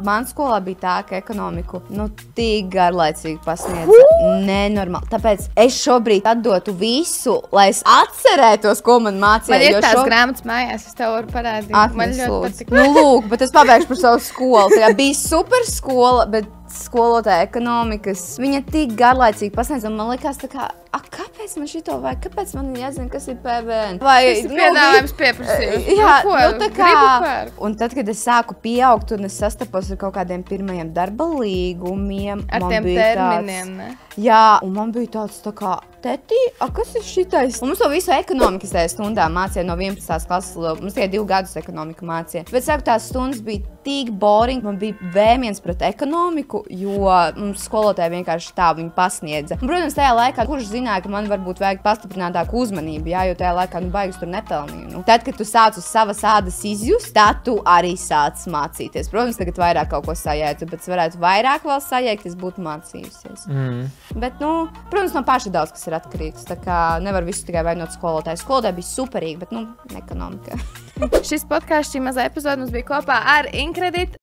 Man skolā bija tā, ka ekonomiku, tik garlaicīgi pasniedza. Nenormāli. Tāpēc es šobrīd atdotu visu, lai es atcerētos, ko man mācīja. Man ir tās grāmatas mājās, es tev varu parādīt. Man ļoti patīk. Lūk, bet es pabeigšu par savu skolu. Tā bija super skola, bet skolotāja ekonomikas, viņa tik garlaicīgi pasniedza, un man likās tā kā, kāpēc man šito vajag? Kāpēc man jāzina, kas ir PVN? Vai piedāvājums pieprasījums? Jā, tā kā. Un tad, kad es sāku pieaugt un es sastapos ar kaut kādiem pirmajiem darba līgumiem. Ar tiem terminiem, ne? Jā, un man bija tāds tā kā, teti, kas ir šitais? Un mums to visu ekonomikas tajā stundā mācīja no 11. klases, mums tikai 2 gadus ekonomiku mācīja. Bet saku, tās stundas bija tik boring, man bija vēmiens pret ekonomiku, jo mums skolotāji vienkārši tā viņu pasniedza. Un, protams, tajā laikā, kurš zināja, ka man varbūt vajag pastiprinātāku uzmanību, jā, jo tajā laikā, baigas tur nepelnīju. Tad, kad tu sāc uz savas ādas izjust, tad tu arī sāc mācīties. Protams, tagad vairāk kaut ko sajēdzu, bet es varētu vairāk vēl sajēgt, es būtu mācījusies. Bet, protams, no paša daudz kas ir atkarīgs, tā kā nevar visu tikai vainot skolotāju. Skolotāji bija superīgi, bet, ekonomika. Šis podcasts, šī mazā epizode mums bija kopā ar Inkredit.